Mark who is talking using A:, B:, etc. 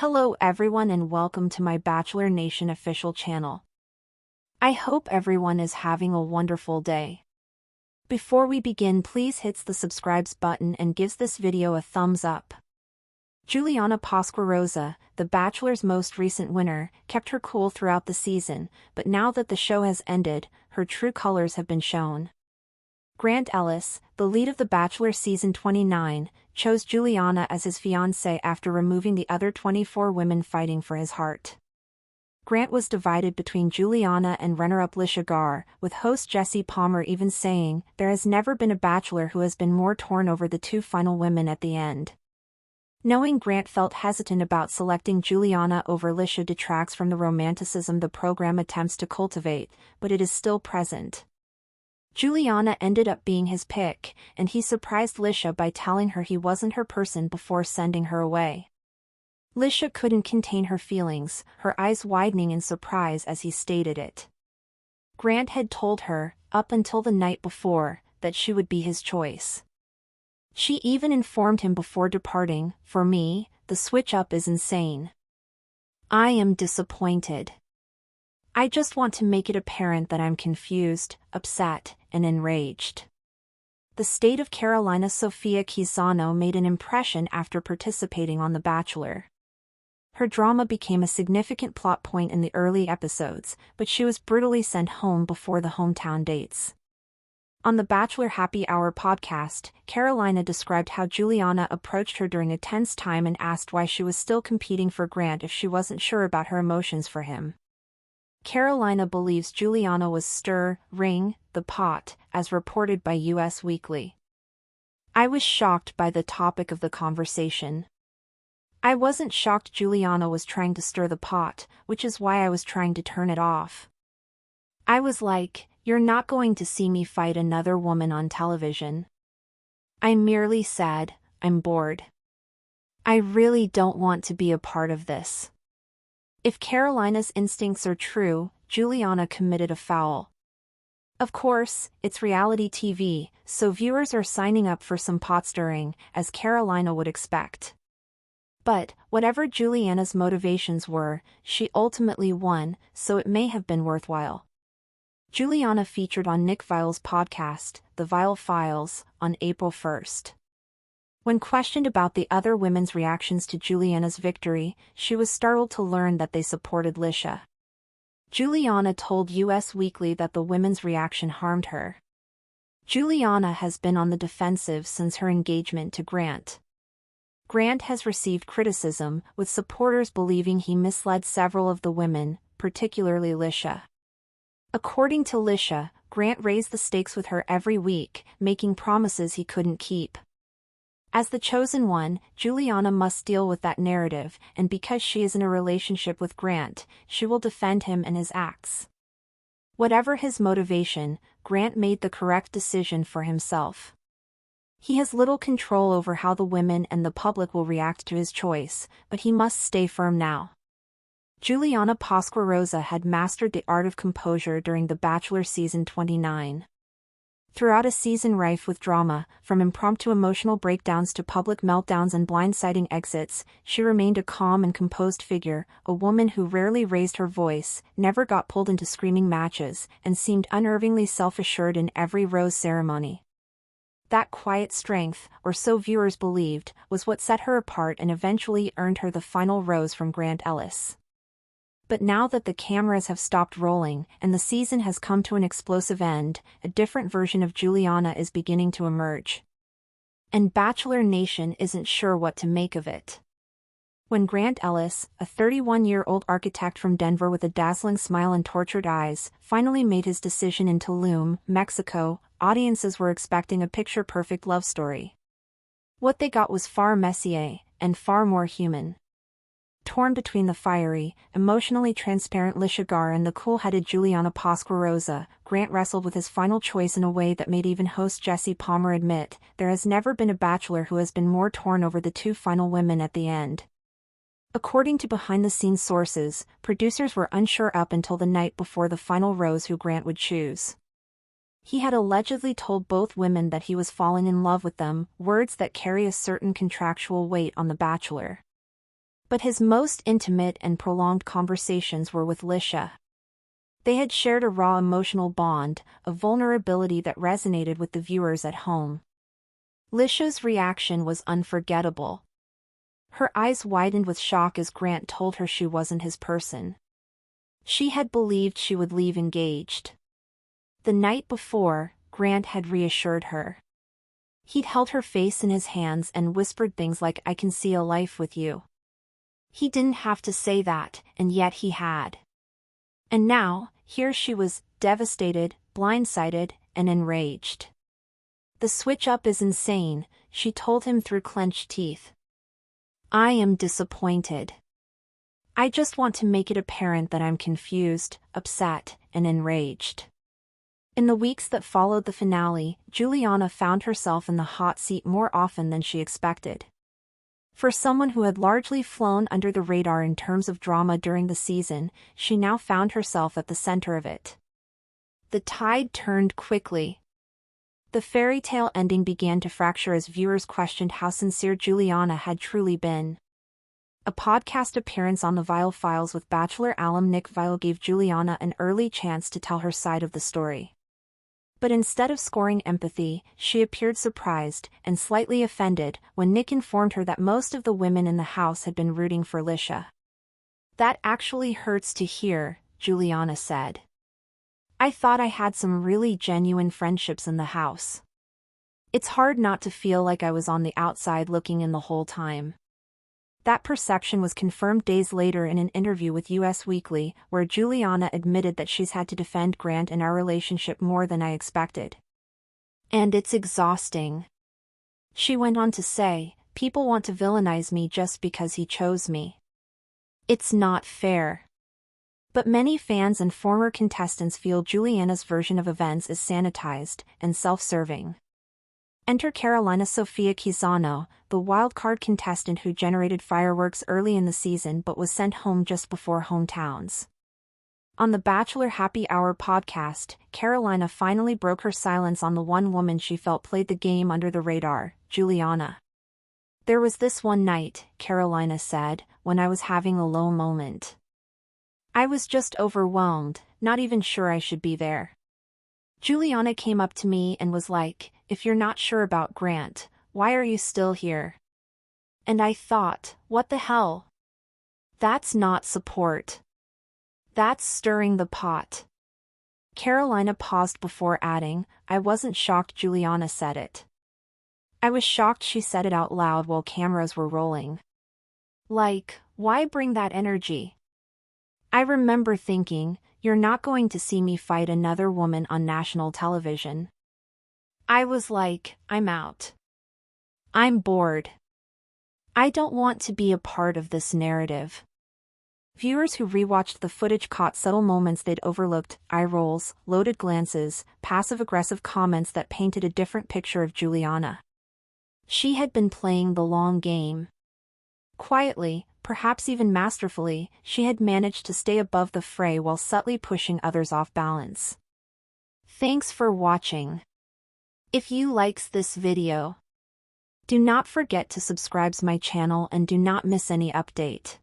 A: Hello everyone and welcome to my Bachelor Nation official channel. I hope everyone is having a wonderful day. Before we begin, please hit the subscribe button and gives this video a thumbs up. Juliana Pasquarosa, The Bachelor's most recent winner, kept her cool throughout the season, but now that the show has ended, her true colors have been shown. Grant Ellis, the lead of The Bachelor season 29, chose Juliana as his fiancée after removing the other 24 women fighting for his heart. Grant was divided between Juliana and runner-up Litia Garr, with host Jesse Palmer even saying, "There has never been a Bachelor who has been more torn over the two final women at the end." Knowing Grant felt hesitant about selecting Juliana over Litia detracts from the romanticism the program attempts to cultivate, but it is still present. Juliana ended up being his pick, and he surprised Litia by telling her he wasn't her person before sending her away. Litia couldn't contain her feelings, her eyes widening in surprise as he stated it. Grant had told her, up until the night before, that she would be his choice. She even informed him before departing, "For me, the switch-up is insane. I am disappointed. I just want to make it apparent that I'm confused, upset, and enraged." The state of Carolina Sofia Quezano made an impression after participating on The Bachelor. Her drama became a significant plot point in the early episodes, but she was brutally sent home before the hometown dates. On the Bachelor Happy Hour podcast, Carolina described how Juliana approached her during a tense time and asked why she was still competing for Grant if she wasn't sure about her emotions for him. Carolina believes Juliana was stirring the pot, as reported by US Weekly. "I was shocked by the topic of the conversation. I wasn't shocked Juliana was trying to stir the pot, which is why I was trying to turn it off. I was like, you're not going to see me fight another woman on television. I merely said, I'm bored. I really don't want to be a part of this." If Carolina's instincts are true, Juliana committed a foul. Of course, it's reality TV, so viewers are signing up for some pot stirring, as Carolina would expect. But, whatever Juliana's motivations were, she ultimately won, so it may have been worthwhile. Juliana featured on Nick Viall's podcast, The Viall Files, on April 1st. When questioned about the other women's reactions to Juliana's victory, she was startled to learn that they supported Litia. Juliana told US Weekly that the women's reaction harmed her. Juliana has been on the defensive since her engagement to Grant. Grant has received criticism, with supporters believing he misled several of the women, particularly Litia. According to Litia, Grant raised the stakes with her every week, making promises he couldn't keep. As the chosen one, Juliana must deal with that narrative, and because she is in a relationship with Grant, she will defend him and his acts. Whatever his motivation, Grant made the correct decision for himself. He has little control over how the women and the public will react to his choice, but he must stay firm now. Juliana Pasquarosa had mastered the art of composure during The Bachelor season 29. Throughout a season rife with drama, from impromptu emotional breakdowns to public meltdowns and blindsiding exits, she remained a calm and composed figure, a woman who rarely raised her voice, never got pulled into screaming matches, and seemed unnervingly self-assured in every rose ceremony. That quiet strength, or so viewers believed, was what set her apart and eventually earned her the final rose from Grant Ellis. But now that the cameras have stopped rolling, and the season has come to an explosive end, a different version of Juliana is beginning to emerge. And Bachelor Nation isn't sure what to make of it. When Grant Ellis, a 31-year-old architect from Denver with a dazzling smile and tortured eyes, finally made his decision in Tulum, Mexico, audiences were expecting a picture-perfect love story. What they got was far messier, and far more human. Torn between the fiery, emotionally transparent Litia Garr and the cool-headed Juliana Pasquarosa, Grant wrestled with his final choice in a way that made even host Jesse Palmer admit, "There has never been a Bachelor who has been more torn over the two final women at the end." According to behind-the-scenes sources, producers were unsure up until the night before the final rose who Grant would choose. He had allegedly told both women that he was falling in love with them, words that carry a certain contractual weight on The Bachelor. But his most intimate and prolonged conversations were with Litia. They had shared a raw emotional bond, a vulnerability that resonated with the viewers at home. Litia's reaction was unforgettable. Her eyes widened with shock as Grant told her she wasn't his person. She had believed she would leave engaged. The night before, Grant had reassured her. He'd held her face in his hands and whispered things like, "I can see a life with you." He didn't have to say that, and yet he had. And now, here she was, devastated, blindsided, and enraged. "The switch-up is insane," she told him through clenched teeth. "I am disappointed. I just want to make it apparent that I'm confused, upset, and enraged." In the weeks that followed the finale, Juliana found herself in the hot seat more often than she expected. For someone who had largely flown under the radar in terms of drama during the season, she now found herself at the center of it. The tide turned quickly. The fairy tale ending began to fracture as viewers questioned how sincere Juliana had truly been. A podcast appearance on The Vile Files with Bachelor alum Nick Viall gave Juliana an early chance to tell her side of the story. But instead of scoring empathy, she appeared surprised and slightly offended when Nick informed her that most of the women in the house had been rooting for Litia. "That actually hurts to hear," Juliana said. "I thought I had some really genuine friendships in the house. It's hard not to feel like I was on the outside looking in the whole time." That perception was confirmed days later in an interview with US Weekly, where Juliana admitted that she's had to defend Grant and our relationship more than I expected. "And it's exhausting." She went on to say, "People want to villainize me just because he chose me. It's not fair." But many fans and former contestants feel Juliana's version of events is sanitized and self-serving. Enter Carolina Sofia Quezano, the wildcard contestant who generated fireworks early in the season but was sent home just before hometowns. On the Bachelor Happy Hour podcast, Carolina finally broke her silence on the one woman she felt played the game under the radar, Juliana. "There was this one night," Carolina said, "when I was having a low moment. I was just overwhelmed, not even sure I should be there. Juliana came up to me and was like, 'If you're not sure about Grant, why are you still here?' And I thought, what the hell? That's not support. That's stirring the pot." Carolina paused before adding, "I wasn't shocked Juliana said it. I was shocked she said it out loud while cameras were rolling. Like, why bring that energy? I remember thinking, you're not going to see me fight another woman on national television. I was like, I'm out. I'm bored. I don't want to be a part of this narrative." Viewers who rewatched the footage caught subtle moments they'd overlooked, eye rolls, loaded glances, passive-aggressive comments that painted a different picture of Juliana. She had been playing the long game. Quietly, perhaps even masterfully, she had managed to stay above the fray while subtly pushing others off balance. Thanks for watching. If you likes this video, do not forget to subscribe to my channel and do not miss any update.